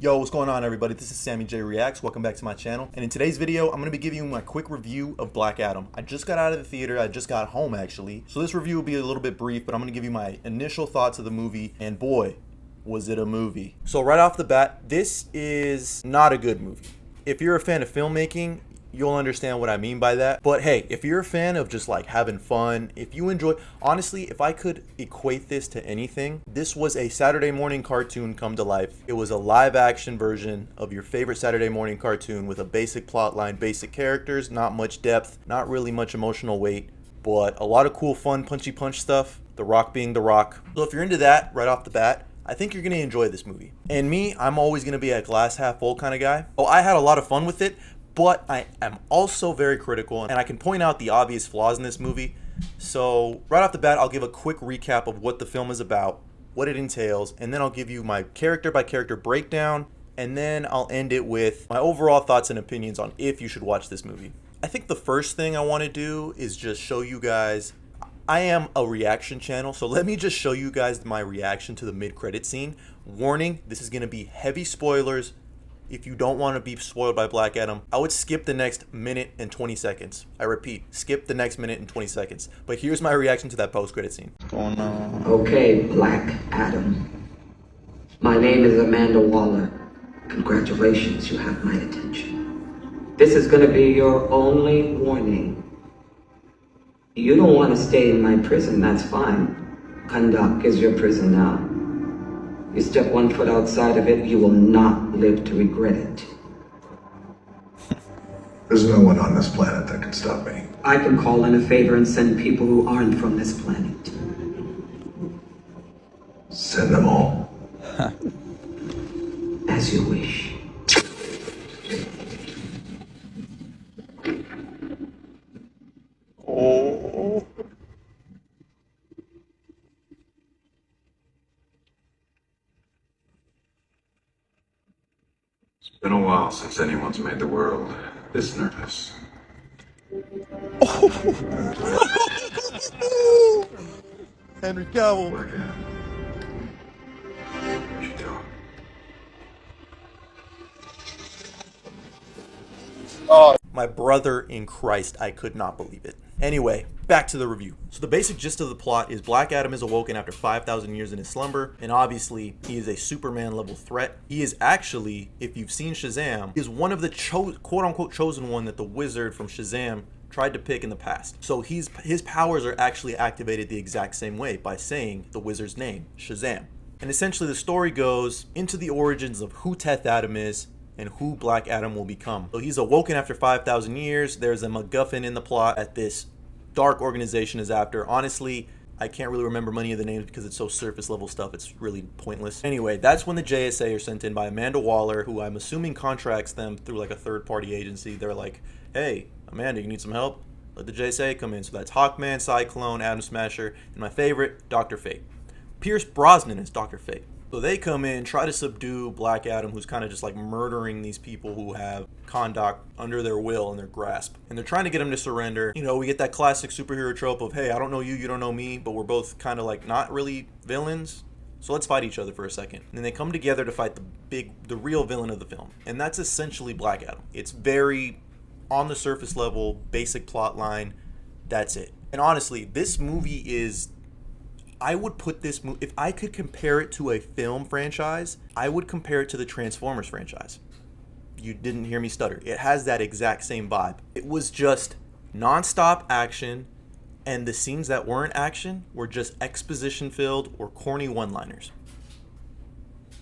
Yo, what's going on everybody? This is Sammy J Reacts. Welcome back to my channel. And in today's video, I'm going to be giving you my quick review of Black Adam. I just got out of the theater. I just got home actually. So this review will be a little bit brief, but I'm going to give you my initial thoughts of the movie. And boy, was it a movie. So right off the bat, this is not a good movie. If you're a fan of filmmaking, you'll understand what I mean by that. But hey, if you're a fan of just like having fun, if you enjoy, honestly, if I could equate this to anything, this was a Saturday morning cartoon come to life. It was a live action version of your favorite Saturday morning cartoon with a basic plot line, basic characters, not much depth, not really much emotional weight, but a lot of cool, fun, punchy punch stuff. The Rock being The Rock. So if you're into that right off the bat, I think you're going to enjoy this movie. And me, I'm always going to be a glass half full kind of guy. Oh, I had a lot of fun with it, but I am also very critical, and I can point out the obvious flaws in this movie. So right off the bat, I'll give a quick recap of what the film is about, what it entails, and then I'll give you my character by character breakdown, and then I'll end it with my overall thoughts and opinions on if you should watch this movie. I think the first thing I want to do is just show you guys, I am a reaction channel, so let me just show you guys my reaction to the mid-credit scene. Warning, this is going to be heavy spoilers. If you don't want to be spoiled by Black Adam, I would skip the next minute and 20 seconds. I repeat, skip the next minute and 20 seconds. But here's my reaction to that post-credit scene. What's going on? Okay, Black Adam. My name is Amanda Waller. Congratulations, you have my attention. This is going to be your only warning. You don't want to stay in my prison, that's fine. Kahndaq is your prison now. You step 1 foot outside of it, you will not live to regret it. There's no one on this planet that can stop me. I can call in a favor and send people who aren't from this planet. Send them all. As you wish. Oh. It's been a while since anyone's made the world this nervous. Henry Cavill. Black Adam. What you doing? My brother in Christ, I could not believe it. Anyway, back to the review. So the basic gist of the plot is Black Adam is awoken after 5,000 years in his slumber, and obviously he is a Superman level threat. He is actually, if you've seen Shazam, is one of the quote-unquote chosen one that the wizard from Shazam tried to pick in the past. So his powers are actually activated the exact same way by saying the wizard's name, Shazam. And essentially the story goes into the origins of who Teth Adam is and who Black Adam will become. So he's awoken after 5,000 years. There's a MacGuffin in the plot that this dark organization is after. Honestly, I can't really remember many of the names because it's so surface level stuff, it's really pointless. Anyway, that's when the JSA are sent in by Amanda Waller, who I'm assuming contracts them through like a third-party agency. They're like, hey, Amanda, you need some help? Let the JSA come in. So that's Hawkman, Cyclone, Atom Smasher, and my favorite, Dr. Fate. Pierce Brosnan is Dr. Fate. So they come in, try to subdue Black Adam, who's kind of just like murdering these people who have Kahndaq under their will and their grasp. And they're trying to get him to surrender. You know, we get that classic superhero trope of, hey, I don't know you, you don't know me, but we're both kind of like not really villains. So let's fight each other for a second. And then they come together to fight the real villain of the film. And that's essentially Black Adam. It's very on the surface level, basic plot line. That's it. And honestly, this movie is, I would put this movie, if I could compare it to a film franchise, I would compare it to the Transformers franchise. You didn't hear me stutter. It has that exact same vibe. It was just non-stop action, and the scenes that weren't action were just exposition filled or corny one-liners.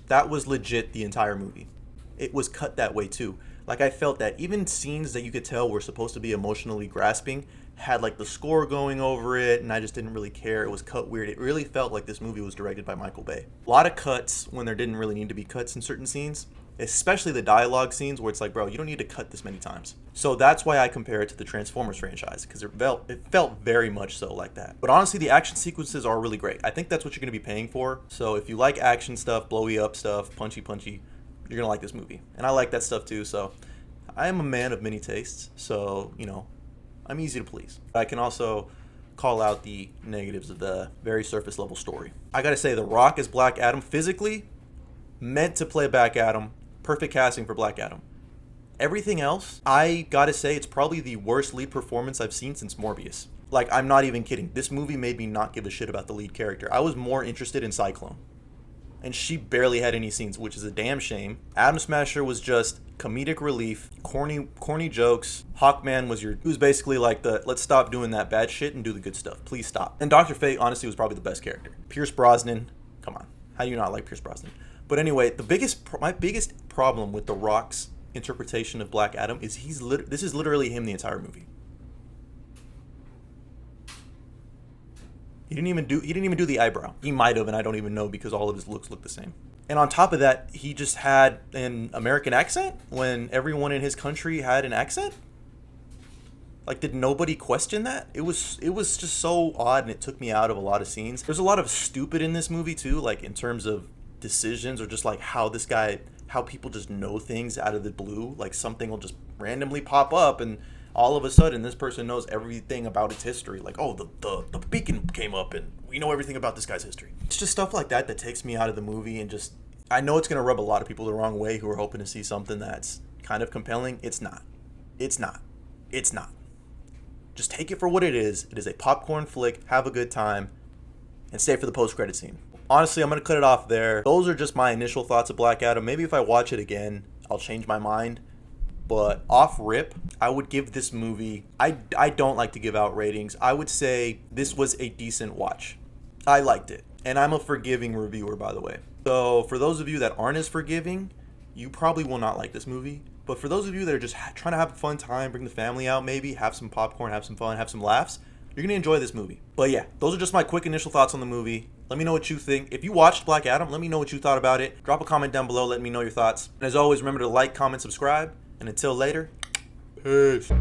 That was legit the entire movie. It was cut that way too. Like, I felt that even scenes that you could tell were supposed to be emotionally grasping had like the score going over it, and I just didn't really care. It was cut weird. It really felt like this movie was directed by Michael Bay. A lot of cuts when there didn't really need to be cuts in certain scenes, especially the dialogue scenes where it's like, bro, you don't need to cut this many times. So that's why I compare it to the Transformers franchise, because it felt very much so like that. But honestly, the action sequences are really great. I think that's what you're going to be paying for. So if you like action stuff, blowy up stuff, punchy, you're going to like this movie. And I like that stuff too, so I am a man of many tastes, so, you know, I'm easy to please. I can also call out the negatives of the very surface level story. I gotta say, The Rock as Black Adam, physically meant to play Black Adam, Perfect casting for Black Adam. Everything else, I gotta say, it's probably the worst lead performance I've seen since Morbius. Like, I'm not even kidding. This movie made me not give a shit about the lead character. I was more interested in Cyclone. And she barely had any scenes, which is a damn shame. Atom Smasher was just comedic relief, corny jokes. Hawkman was basically like the, let's stop doing that bad shit and do the good stuff. Please stop. And Dr. Fate, honestly, was probably the best character. Pierce Brosnan, come on. How do you not like Pierce Brosnan? But anyway, my biggest problem with The Rock's interpretation of Black Adam is this is literally him the entire movie. He didn't even do the eyebrow. He might have, and I don't even know because all of his looks look the same. And on top of that, he just had an American accent when everyone in his country had an accent. Like, did nobody question that? It was just so odd, and it took me out of a lot of scenes. There's a lot of stupid in this movie too, like in terms of decisions or just like how people just know things out of the blue. Like something will just randomly pop up and all of a sudden this person knows everything about its history. Like, oh, the beacon came up and we know everything about this guy's history. It's just stuff like that takes me out of the movie, and just, I know it's going to rub a lot of people the wrong way who are hoping to see something that's kind of compelling. It's not. Just take it for what it is. It is a popcorn flick. Have a good time and stay for the post-credit scene. Honestly, I'm going to cut it off there. Those are just my initial thoughts of Black Adam. Maybe if I watch it again, I'll change my mind. But off rip, I would give this movie, I don't like to give out ratings. I would say this was a decent watch. I liked it. And I'm a forgiving reviewer, by the way. So for those of you that aren't as forgiving, you probably will not like this movie. But for those of you that are just trying to have a fun time, bring the family out maybe, have some popcorn, have some fun, have some laughs, you're going to enjoy this movie. But yeah, those are just my quick initial thoughts on the movie. Let me know what you think. If you watched Black Adam, let me know what you thought about it. Drop a comment down below. Let me know your thoughts. And as always, remember to like, comment, subscribe. And until later, peace.